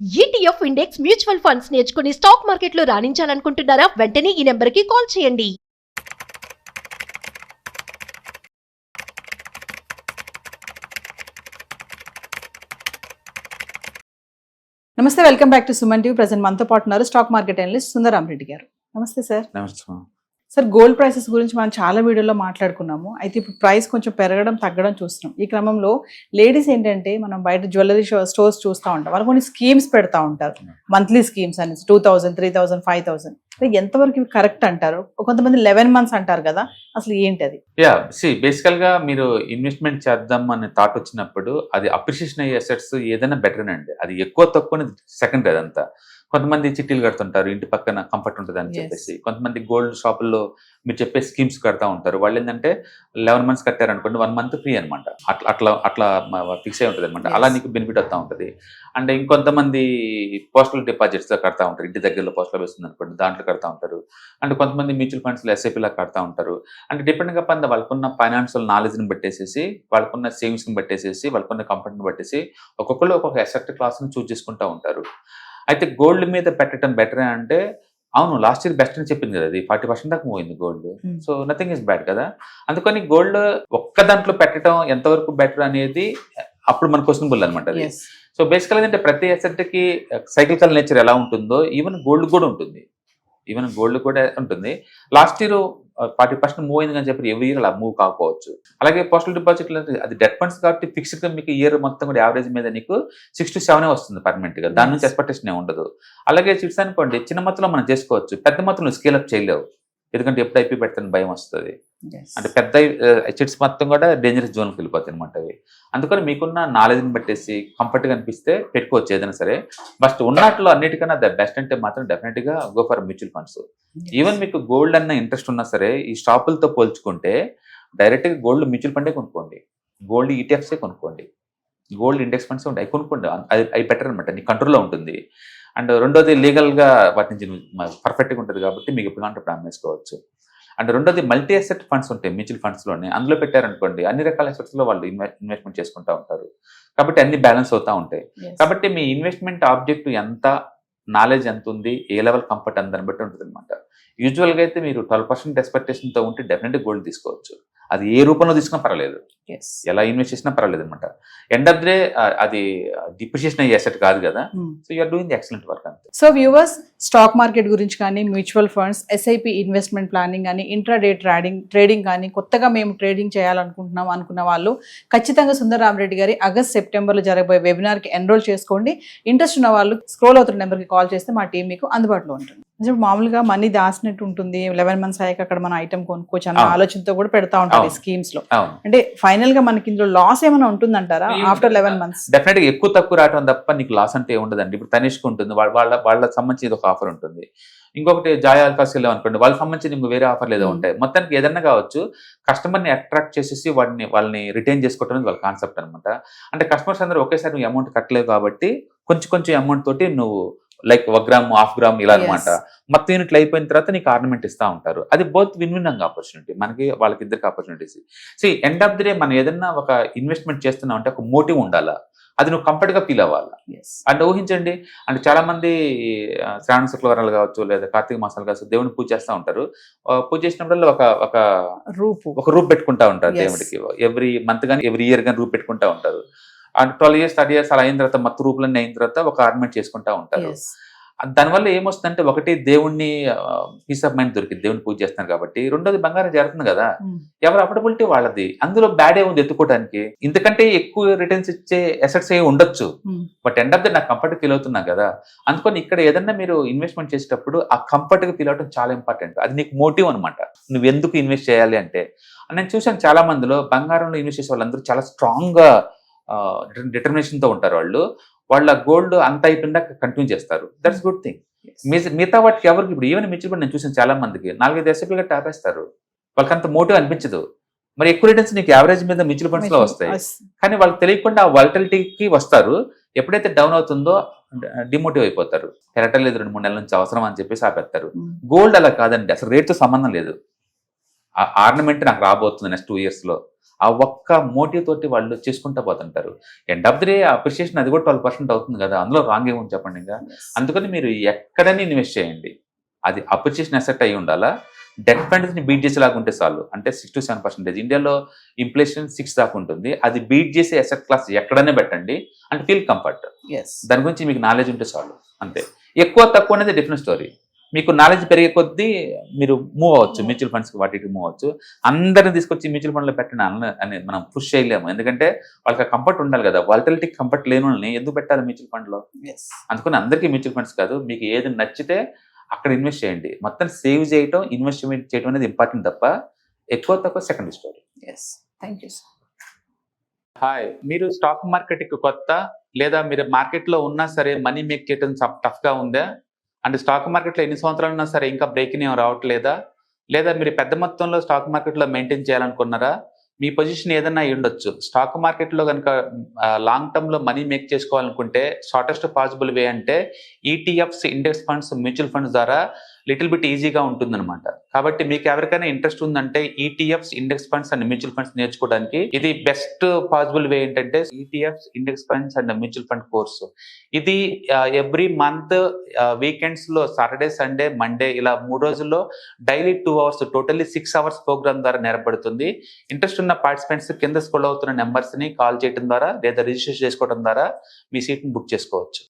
ETF index mutual funds నేర్చుకుని stock మార్కెట్లో రాణించాలనుకుంటున్నారా? వెంటనే ఈ నెంబర్కి కాల్ చేయండి. నమస్తే, welcome back to Suman TV. Present మనతో పాటు ఉన్నారు స్టాక్ మార్కెట్ అనలిస్ట్ సుందరాం రెడ్డి గారు. నమస్తే సార్. నమస్తే. సార్, గోల్డ్ ప్రైసెస్ గురించి మనం చాలా వీడియోలో మాట్లాడుకున్నాము. అయితే ఇప్పుడు ప్రైస్ కొంచెం పెరగడం తగ్గడం చూస్తున్నాం. ఈ క్రమంలో లేడీస్ ఏంటంటే మనం బయట జ్యువెలరీ స్టోర్స్ చూస్తూ ఉంటాం, వాళ్ళు కొన్ని స్కీమ్స్ పెడతా ఉంటారు, మంత్లీ స్కీమ్స్ అని 2000, 3000, 5000. ఎంతవరకు ఇవి కరెక్ట్ అంటారు? కొంతమంది 11 months అంటారు కదా, అసలు ఏంటి అది? బేసికల్ గా మీరు ఇన్వెస్ట్మెంట్ చేద్దాం అనే థాట్ వచ్చినప్పుడు అది అప్రిషియేషన్ అయ్యే అసెట్స్ ఏదైనా బెటర్ అండి. అది ఎక్కువ తక్కువ సెకండ్ అదంతా. కొంతమంది చిట్టీలు కడుతుంటారు, ఇంటి పక్కన కంఫర్ట్ ఉంటుంది అని చెప్పేసి. కొంతమంది గోల్డ్ షాపుల్లో మీరు చెప్పే స్కీమ్స్ కడతా ఉంటారు. వాళ్ళు ఏంటంటే 11 months కట్టారనుకోండి, 1 month ఫ్రీ అనమాట. అట్లా ఫిక్స్ అయి ఉంటుంది అనమాట. అలా నీకు బెనిఫిట్ వస్తూ ఉంటుంది. అండ్ ఇంకొంతమంది పోస్టల్ డిపాజిట్స్ కడతా ఉంటారు, ఇంటి దగ్గరలో పోస్టల్ వేస్తుంది అనుకోండి, దాంట్లో కడతా ఉంటారు. అండ్ కొంతమంది మ్యూచువల్ ఫండ్స్లో ఎస్ఐపీలా కడతా ఉంటారు. అంటే డిపెండ్ గా వాళ్ళకున్న ఫైనాన్షియల్ నాలెడ్జ్ని బట్టేసేసి, వాళ్ళకున్న సేవింగ్స్ని బట్టేసేసి, వాళ్ళకున్న కంఫర్ట్ని బట్టేసి ఒక్కొక్కరు ఒక్కొక్క అసెట్ క్లాస్ని చూస్ చేసుకుంటూ ఉంటారు. అయితే గోల్డ్ మీద పెట్టడం బెటర్ అంటే, అవును లాస్ట్ ఇయర్ బెస్ట్ అని చెప్పింది కదా, అది 40% దాకా పోయింది gold. So nothing is bad కదా. అందుకని గోల్డ్ ఒక్క దాంట్లో పెట్టడం ఎంతవరకు బెటర్ అనేది అప్పుడు మన క్వశ్చనబుల్ అనమాట అది. సో బేసికల్ ఏంటంటే ప్రతి అసెట్ కి సైక్లికల్ నేచర్ ఎలా ఉంటుందో ఈవెన్ గోల్డ్ కూడా ఉంటుంది. లాస్ట్ ఇయర్ 40% మూవ్ అయింది అని చెప్పి ఎవ్రీ ఇయర్ అలా మూవ్ కాకపోవచ్చు. అలాగే పోస్టల్ డిపాజిట్ అది డెట్ ఫండ్స్ కాబట్టి ఫిక్స్డ్ గా మీకు ఇయర్ మొత్తం కూడా యావరేజ్ మీద నీకు 6 to 7 వస్తుంది పర్మనెంట్ గా. దాని నుంచి ఎక్స్పెక్టేషన్ ఉండదు. అలాగే చిట్స్ అనుకోండి, చిన్న మొత్తంలో మనం చేసుకోవచ్చు, పెద్ద మొత్తంలో స్కేల్ అప్ చేయలేవు. ఎందుకంటే ఎప్పుడు ఐపీ పెడతాను భయం వస్తుంది. అంటే పెద్ద చిట్స్ మొత్తం కూడా డేంజరస్ జోన్కి వెళ్ళిపోతాయి అనమాట అవి. అందుకని మీకున్న నాలెడ్జ్ని బట్టేసి కంఫర్ట్గా అనిపిస్తే పెట్టుకోవచ్చు ఏదైనా సరే. బట్ ఉన్నట్లో అన్నిటికన్నా ద బెస్ట్ అంటే మాత్రం డెఫినెట్గా go for mutual funds. Even మీకు గోల్డ్ అన్న ఇంట్రెస్ట్ ఉన్నా సరే, ఈ షాపులతో పోల్చుకుంటే డైరెక్ట్గా గోల్డ్ మ్యూచువల్ ఫండే కొనుక్కోండి, గోల్డ్ ఈటీఎఫ్సే కొనుక్కోండి, గోల్డ్ ఇండెక్స్ ఫండ్స్ ఉంటాయి, అవి కొనుక్కోండి. అవి బెటర్ అనమాట, నీ కంట్రోల్లో ఉంటుంది. అండ్ రెండోది లీగల్గా వాటి నుంచి పర్ఫెక్ట్గా ఉంటుంది కాబట్టి మీకు ఎప్పుడు అంటే అప్పుడు అమ్మేసుకోవచ్చు. అండ్ రెండోది మల్టీ అసెట్ ఫండ్స్ ఉంటాయి మ్యూచువల్ ఫండ్స్లోనే, అందులో పెట్టారనుకోండి అన్ని రకాల అసెట్స్లో వాళ్ళు ఇన్వెస్ట్మెంట్ చేసుకుంటూ ఉంటారు కాబట్టి అన్ని బ్యాలెన్స్ అవుతూ ఉంటాయి. కాబట్టి మీ ఇన్వెస్ట్మెంట్ ఆబ్జెక్ట్ ఎంత, నాలెడ్జ్ ఎంత ఉంది, ఏ లెవెల్ కంఫర్ట్ అందని బట్టి ఉంటుంది అనమాట. యూజువల్గా అయితే మీరు 12% ఎక్స్పెక్టేషన్తో ఉంటే డెఫినెట్గా గోల్డ్ తీసుకోవచ్చు. అది ఏ రూపంలో తీసుకున్నా పర్వాలేదు, ఎలా ఇన్వెస్ట్ చేసినా పర్వాలేదు అనమాట. ఎండ్ ఆఫ్ డే అది డిప్రిషియేషన్ అయ్యే అసెట్ కాదు కదా. So you're doing the excellent work అంతే. సో వ్యూవర్స్, స్టాక్ మార్కెట్ గురించి కానీ, mutual funds, SIP investment planning కానీ, ఇంట్రాడే ట్రేడింగ్ కానీ, కొత్తగా మేము ట్రేడింగ్ చేయాలనుకుంటున్నాం అనుకున్న వాళ్ళు ఖచ్చితంగా సుందరరాం రెడ్డి గారి ఆగస్ట్, సెప్టెంబర్లో జరగబోయే వెబినార్కి ఎన్రోల్ చేసుకోండి. ఇంట్రెస్ట్ ఉన్న వాళ్ళు స్క్రోల్ అవుతున్న నెంబర్కి కాల్ చేస్తే మా టీం మీకు అందుబాటులో ఉంటుంది. మామూలుగా మనీ దాచినట్టు ఉంటుంది, 11 months అయ్యాక అక్కడ మన ఐటమ్ కొనుక్కోవచ్చు అన్న ఆలోచనతో కూడా పెడతా ఉంటారు ఈ స్కీమ్స్ లో. అంటే ఫైనల్ గా మనకి ఇందులో లాస్ ఏమైనా ఉంటుందంటారా ఆఫ్టర్ 11 months? డెఫినెట్ గా ఎక్కువ తక్కువ రావడం తప్ప నీకు లాస్ అంటే ఉండదండి. ఇప్పుడు తనిష్క్ ఉంటుంది, వాళ్ళకి సంబంధించి ఒక ఆఫర్ ఉంటుంది. ఇంకొకటి జాయ్ ఆల్కాస్ వెళ్ళాం అనుకోండి, వాళ్ళకి సంబంధించి ఇంకో వేరే ఆఫర్లు ఏదో ఉంటాయి. మొత్తానికి ఏదన్నా కావచ్చు, కస్టమర్ని అట్రాక్ట్ చేసేసి వాళ్ళని రిటైన్ చేసుకోవడం అనేది వాళ్ళ కాన్సెప్ట్ అనమాట. అంటే కస్టమర్స్ అందరూ ఒకేసారి నువ్వు అమౌంట్ కట్టలేవు కాబట్టి కొంచెం అమౌంట్ తోటి నువ్వు లైక్ 1 gram, 1/2 gram ఇలా అనమాట. మొత్తం యూనిట్లు అయిపోయిన తర్వాత నీకు ఆర్నమెంట్ ఇస్తూ ఉంటారు. అది బోత్ విన్ ఆపర్చునిటీ, మనకి వాళ్ళకి ఇద్దరికి opportunities. So end of the day మనం ఏదన్నా ఒక ఇన్వెస్ట్మెంట్ చేస్తున్నాం అంటే ఒక మోటివ్ ఉండాలా, అది నువ్వు కంఫర్ట్ గా ఫీల్ అవ్వాలి. అంటే ఊహించండి, అంటే చాలా మంది శ్రావణ శుక్రవారాలు కావచ్చు లేదా కార్తీక మాసాలు కావచ్చు దేవుని పూజ చేస్తూ ఉంటారు. పూజ చేసినప్పుడు ఒక రూప్ పెట్టుకుంటా ఉంటారు దేవుడికి. ఎవ్రీ మంత్ కానీ ఎవ్రీ ఇయర్ కానీ రూప్ పెట్టుకుంటా ఉంటారు. అండ్ 12 years 30 years అలా అయిన తర్వాత మొత్తం రూపులన్నీ అయిన తర్వాత ఒక ఆర్నమెంట్ చేసుకుంటా ఉంటారు. దానివల్ల ఏమొస్తుందంటే, ఒకటి దేవుణ్ణి పీస్ ఆఫ్ మైండ్ దొరికింది, దేవుని పూజ చేస్తున్నారు కాబట్టి. రెండోది బంగారం జరుగుతుంది కదా, ఎవరు అఫోర్డబిలిటీ వాళ్ళది, అందులో బ్యాడ్ ఏ ఉంది ఎత్తుకోవడానికి. ఇంతకంటే ఎక్కువ రిటర్న్స్ ఇచ్చే అసెట్స్ ఏ ఉండొచ్చు, బట్ ఎండ్ ఆఫ్ ది నాకు కంఫర్ట్ ఫీల్ అవుతున్నా కదా. అందుకని ఇక్కడ ఏదన్నా మీరు ఇన్వెస్ట్మెంట్ చేసేటప్పుడు ఆ కంఫర్ట్ గా ఫీల్ అవడం చాలా ఇంపార్టెంట్. అది నీకు మోటివ్ అనమాట, నువ్వు ఎందుకు ఇన్వెస్ట్ చేయాలి అంటే. నేను చూసాను చాలా మందిలో బంగారంలో ఇన్వెస్ట్ చేసే వాళ్ళందరూ చాలా స్ట్రాంగ్ గా డిటర్మినేషన్ తో ఉంటారు. వాళ్ళ గోల్డ్ అంత అయిపోయిందా కంటిన్యూ చేస్తారు. That's good thing. మిగతా వాటికి ఎవరికి ఇప్పుడు ఈవెన్ మ్యూచువల్ ఫండ్ నేను చూసాను చాలా మందికి 4-5 ఎస్ఐపీలుగా టాపేస్తారు, వాళ్ళకి అంత మోటివ్ అనిపించదు. మరి ఎక్కువ రిటర్న్స్ నీకు యావరేజ్ మీద మ్యూచువల్ ఫండ్స్ లో వస్తాయి, కానీ వాళ్ళకి తెలియకుండా ఆ వాలటిలిటీకి వస్తారు. ఎప్పుడైతే డౌన్ అవుతుందో డిమోటివ్ అయిపోతారు, పెరగలేదు 2-3 నెలల నుంచి అవసరం అని చెప్పేసి ఆపేస్తారు. గోల్డ్ అలా కాదండి, అసలు రేట్తో సంబంధం లేదు. ఆ ఆర్నమెంట్ నాకు రాబోతుంది నెక్స్ట్ 2 years లో, ఆ ఒక్క మోటివ్ తోటి వాళ్ళు చేసుకుంటూ పోతుంటారు. End of the day appreciation అది కూడా 12% అవుతుంది కదా, అందులో రాంగ్ ఏముంది చెప్పండి. ఇంకా అందుకని మీరు ఎక్కడైనా ఇన్వెస్ట్ చేయండి, అది అప్రిషియేషన్ అసెట్ అయి ఉండాలా, డెట్ ఫండ్స్ ని బీట్ చేసేలాగా ఉంటే చాలు. అంటే 6 to 7%. ఇండియాలో ఇన్ఫ్లేషన్ 6 దాకా ఉంటుంది, అది బీట్ చేసే అసెట్ క్లాస్ ఎక్కడైనా పెట్టండి అంటే ఫీల్ కంఫర్ట్. ఎస్ దాని గురించి మీకు నాలెడ్జ్ ఉంటే చాలు, అంతే. ఎక్కువ తక్కువ అనేది డిఫరెంట్ స్టోరీ. మీకు నాలెడ్జ్ పెరిగే కొద్దీ మీరు మూవ్ అవ్వచ్చు, మ్యూచువల్ ఫండ్స్కి వాటికి మూవ్ అవ్వచ్చు. అందరిని తీసుకొచ్చి మ్యూచువల్ ఫండ్లో పెట్టండి అని మనం పుష్ చేయలేము, ఎందుకంటే వాళ్ళకి కంఫర్ట్ ఉండాలి కదా. వాలటిలిటీ కంఫర్ట్ లేని వాళ్ళని ఎందుకు పెట్టాలి మ్యూచువల్ ఫండ్లో? ఎస్ అందుకని అందరికీ మ్యూచువల్ ఫండ్స్ కాదు, మీకు ఏది నచ్చితే అక్కడ ఇన్వెస్ట్ చేయండి. మొత్తం సేవ్ చేయటం, ఇన్వెస్ట్మెంట్ చేయడం అనేది ఇంపార్టెంట్ తప్ప ఎక్కువ తక్కువ secondary story. Yes thank you sir. Hi, మీరు స్టాక్ మార్కెట్కి కొత్త, లేదా మీరు మార్కెట్లో ఉన్నా సరే మనీ మేక్ చేయడం టఫ్గా ఉందా? అంటే స్టాక్ మార్కెట్లో ఎన్ని సంవత్సరాలు ఉన్నా సరే ఇంకా బ్రేకింగ్ ఏం రావట్లేదా? లేదా మీరు పెద్ద మొత్తంలో స్టాక్ మార్కెట్లో మెయింటైన్ చేయాలనుకున్నారా? మీ పొజిషన్ ఏదన్నా అయి ఉండొచ్చు. స్టాక్ మార్కెట్లో కనుక లాంగ్ టర్మ్లో మనీ మేక్ చేసుకోవాలనుకుంటే షార్టెస్ట్ పాసిబుల్ వే అంటే ETFs, index funds, mutual funds ద్వారా లిటిల్ బిట్ ఈజీగా ఉంటుందన్నమాట. కాబట్టి మీకు ఎవరికైనా ఇంట్రెస్ట్ ఉందంటే ETFs, index funds and mutual funds నేర్చుకోవడానికి ఇది బెస్ట్ పాసిబుల్ వే ఏంటంటే ETFs, index funds and mutual fund course. ఇది ఎవ్రీ మంత్ వీకెండ్స్ లో సాటర్డే, సండే, మండే ఇలా 3 రోజుల్లో daily 2 hours, totally 6 hours program ద్వారా నేర్పడుతుంది. ఇంట్రెస్ట్ ఉన్న పార్టిసిపెంట్స్ కింద స్క్రోల్ అవుతున్న నెంబర్స్ ని కాల్ చేయడం ద్వారా లేదా రిజిస్టర్ చేసుకోవడం ద్వారా మీ సీట్ ని బుక్ చేసుకోవచ్చు.